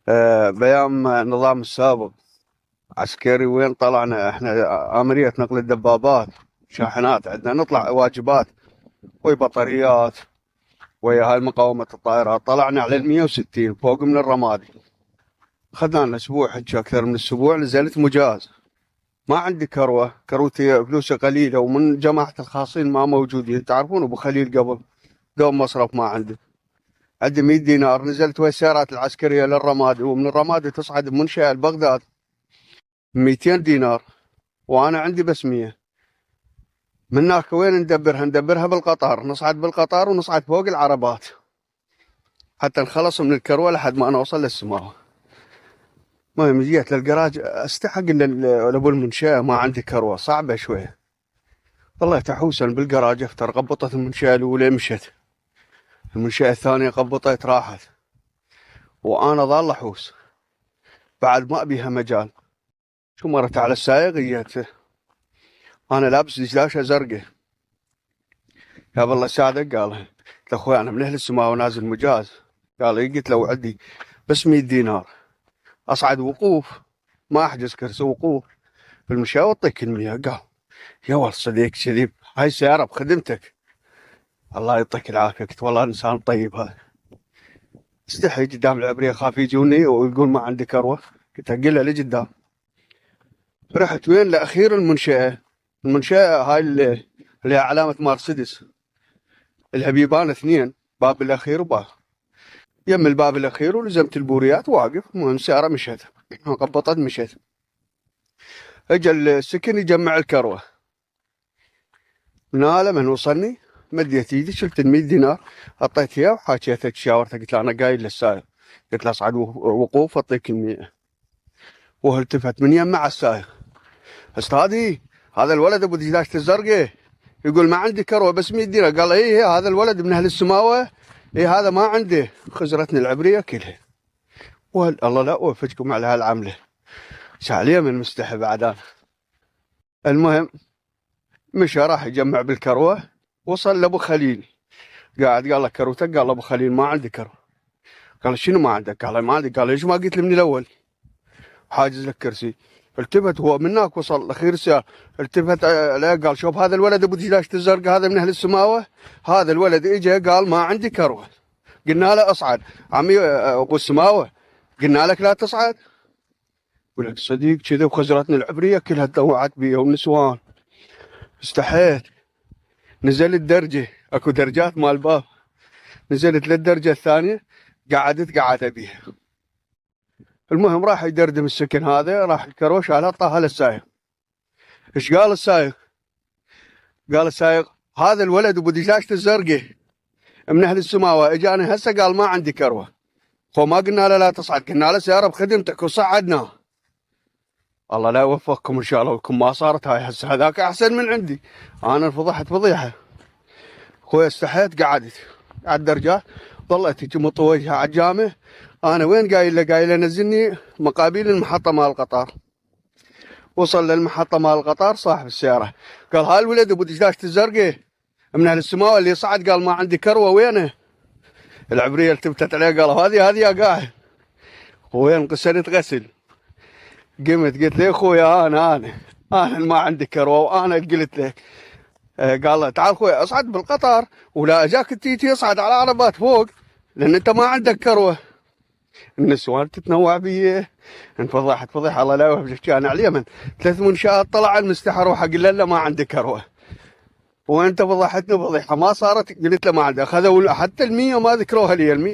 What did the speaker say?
بأيام النظام السابق عسكري، وين طلعنا احنا آمرية نقل الدبابات، شاحنات عندنا، نطلع واجبات ويا بطاريات ويا هاي مقاومة الطائرات. طلعنا على 160 فوق من الرمادي. خذنا لنا اسبوع، حج اكثر من اسبوع. نزلت مجاز، ما عندي كروة، كروتي فلوسي قليلة، ومن جماعة الخاصين ما موجودين. تعرفون ابو خليل قبل دوم مصرف ما عندي 100 دينار. نزلت ويا السيارات العسكرية للرمادي، ومن الرمادي تصعد بمنشأة لبغداد 200 دينار، وانا عندي بس 100. من هناك وين ندبرها بالقطار، نصعد بالقطار ونصعد فوق العربات حتى نخلص من الكروة لحد ما نوصل للسماوة. المهم جيت للجراج استحق لابو المنشأة، ما عندي كروة، صعبة شوية. والله تحوسا بالجراج افتر، قبطت المنشأة الأولى مشت، المنشأة الثانية قبطت راحت، وأنا ظل أحوس بعد ما أبيها مجال. شو مرت على السايق، جيت أنا لابس دشداشة زرقاء. يا بالله ساعدك، قال قلت له أخوي أنا من أهل السماء ونازل مجاز. قال إيه؟ قلت له عندي بس 100 دينار، أصعد وقوف، ما أحجز كرسي، وقوف في المشاة وأعطيك ال100. قال يا ولد صديق كذب، هاي السيارة بخدمتك، الله يعطيك العافية. قلت والله إنسان طيب هذا. استحي قدام العبرية، خاف يجوني ويقول ما عندي كروة. قلت أقلها لقدام. رحت وين؟ لأخير المنشأة هاي اللي لها علامة مرسيدس، الهبيبان 2، باب الأخير وباب يم الباب الأخير، ولزمت البوريات واقف. المهم السيارة مشت، قبطت مشت. اجى السكن يجمع الكروة، من هذا من وصلني مديت ايدي، شلت ال100 دينار اعطيت اياه وحاكيته، تشاورته. قلت له انا قايل للسائق، قلت له اصعد وقوف اعطيك ال100. وهو التفت من يم مع السائق، استاذي هذا الولد ابو دجاجة الزرقاء يقول ما عندي كروة بس 100 دينار. قال ايه هذا الولد من اهل السماوة، ايه هذا ما عنده. خزرتني العبرية كلها. الله لا اوفقكم على هالعملة، شعليه من مستحي بعد انا. المهم مشى راح يجمع بالكروة، وصل لابو خليل قاعد. قال له كروتك؟ قال ابو خليل ما عندي كروة. قال شنو ما عندك؟ قال ما عندي. قال ليش ما قلت لي من الاول حاجز لك كرسي؟ التفت هو من هناك وصل اخير السيارة، التفت عليه قال شوف هذا الولد ابو دجاجة الزرقاء هذا من اهل السماوة، هذا الولد اجى قال ما عندي كروة. قلنا له اصعد. عمي ابو السماوة قلنا لك لا تصعد. يقول لك صديق كذا، وخزرتني العبرية كلها تدوعت بي والنسوان. استحيت، نزلت درجة، اكو درجات مال باب، نزلت للدرجة الثانية، قعدت بيها. المهم راح يدردم السكن هذا، راح الكروة شالها طاها للسايق. ايش قال السايق؟ قال السايق هذا الولد ابو دجاجة الزرقاء من اهل السماوة اجاني هسه قال ما عندي كروة. هو ما قلنا له لا تصعد، قلنا له سيارة بخدمتك وصعدناه. الله لا يوفقكم ان شاء الله، وكم ما صارت هاي هسه هذاك احسن من عندي. انا انفضحت فضيحة. خويا استحيت، قعدت على الدرجات، ظلت تمط وجهها على الجامع. انا وين قايل له نزلني مقابل المحطة مال القطار. وصل للمحطة مال القطار، صاحب السيارة قال هاي الولد ابو دجاجة الزرقاء من اهل السماوة اللي صعد قال ما عندي كروة وينه؟ العبرية التفتت عليه قال هذه يا قاعد. وين؟ قصرت غسل. قمت قلت له اخويا انا ما عندي كروة، وانا قلت لك. قال له تعال خويا اصعد بالقطار، ولا اجاك التيتي اصعد على عربات فوق، لان انت ما عندك كروة. النسوان تتنوع بيه. انفضحت فضيحة الله لا يوفقك. كان على اليمن 3 منشآت طلع المستحر وحق له ما عندي كروة. وانت فضحتني فضيحة ما صارت. قلت له ما عندي، اخذوا حتى ال100 ما ذكروها لي ال100.